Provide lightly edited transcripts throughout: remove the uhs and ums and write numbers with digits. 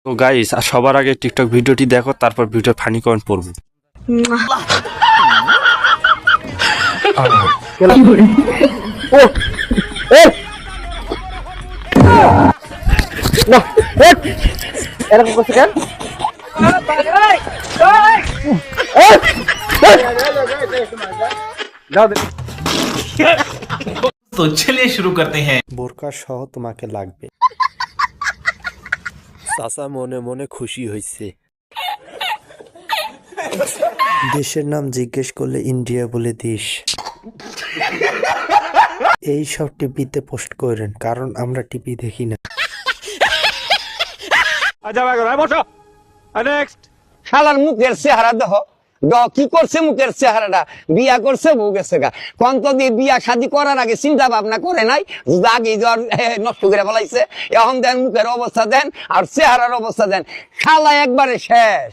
তো গাইস, সবার আগে টিকটক ভিডিওটি দেখো, তারপর ভিডিও ফানি কমেন্ট পড়বো। এরকম করছে কেন? तो चलिए शुरू करते हैं। বোরকা সহ তোমাকে লাগবে। চাচা মনে মনে খুশি হয়েছে। দেশের নাম জিজ্ঞেস করলে ইন্ডিয়া বলে দেশ। এই সব টিভিতে পোস্ট করেন, কারণ আমরা টিভি দেখি না। শালার মুখের চেহারা দেখো, কি করছে মুখের চেহারাটা? বিয়া করছে, বউ গেছে গা। কন্ত দিয়ে বিয়া শাদি করার আগে চিন্তা ভাবনা করে নাই, আগে নষ্ট করে ফেলাইছে। এখন দেন মুখের অবস্থা দেন আর চেহারার অবস্থা দেন, শালা একবারে শেষ।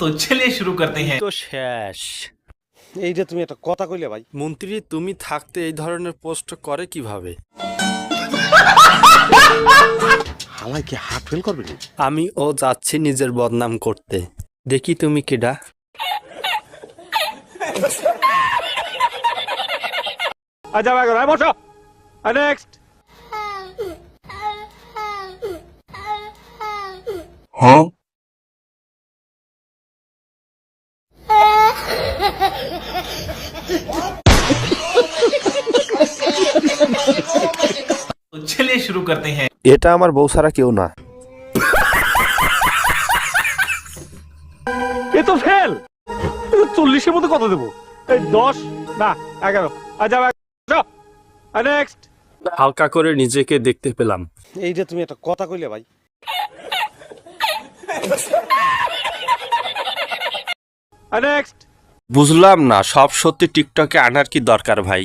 तो चलिए शुरू करते हैं। তো শেষ। এইটা তুমি একটা কথা কইলে ভাই। মন্ত্রী তুমি থাকতে এই ধরনের পোস্ট করে কিভাবে? হালাই কি হার্ট ফেল করবে নি? আমি ও যাচ্ছি নিজের বদনাম করতে। দেখি তুমি কেডা। নেক্সট। तो चलिए शुरू करते हैं। এটা আমার বউ ছাড়া কেউ না। এ তো ফেল। 40-এর মধ্যে কত দেবো? 10 না 11। নেক্সট। হালকা করে নিজেকে দেখতে পেলাম। এইটা তুমি একটা কথা কইলে ভাই। নেক্সট। বুঝলাম না, সব সত্যি টিকটকে আনার কি দরকার ভাই?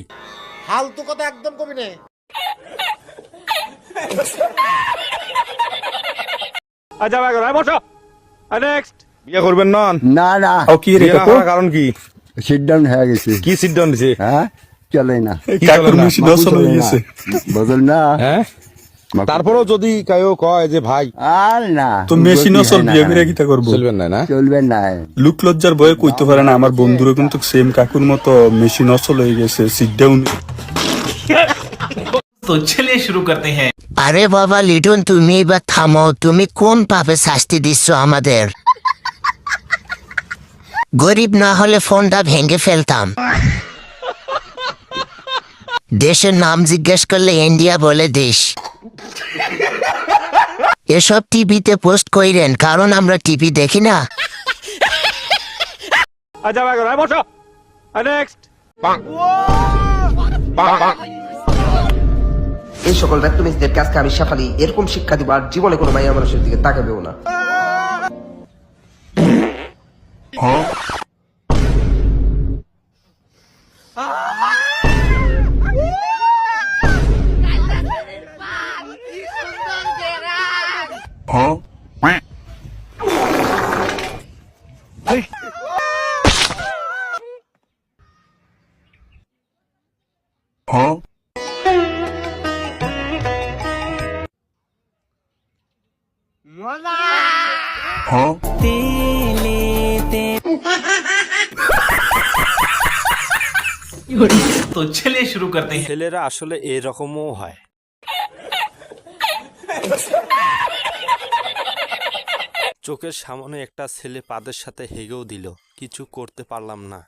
ফালতু কথা একদম কবি না। নেক্সট। বিয়ে করবেন না? না না, কি রে কাকু? কারণ কি? সিট ডাউন হয়ে গেছে। কি সিট ডাউন দিছে? হ্যাঁ, চলে না, কাকুর মেশিন নষ্ট হয়ে গেছে। বদল না। হ্যাঁ, তারপরেও যদি কেউ কয় যে ভাই আর না, তো মেশিনও চলবে, আমি কিটা করবো? চলবেন না না? চলবে না। লুক লজ্জার ভয়ে কইতে পারে না। আমার বন্ধুরও কিন্তু সেম কাকুর মতো মেশিন অচল হয়ে গেছে, সিট ডাউন। तो चलिए शुरू करते हैं। আরে বাবা লিটন, তুমি এবার থামো। তুমি কোন পাপে শাস্তি দিচ্ছ আমাদের? গরিব না হলে ফোনটা ভেঙে ফেলতাম। দেশের নাম জিজ্ঞেস করলে ইন্ডিয়া বলে দেশ। এসব টিভিতে পোস্ট কইরেন, কারণ আমরা টিভি দেখি না। নেক্সট। এই সকল রেক্টমিস্টদের কাজকে আমি শেফালি এরকম শিক্ষা দিব, আর জীবনে কোনো মাইয়া মানুষের দিকে তাকাবেও না। तो चलिए शुरू करते हैं। ছেলেরা আসলে এরকমও হয়। চোখের সামনে একটা ছেলে পাদের সাথে হেগেও দিল, কিছু করতে পারলাম না।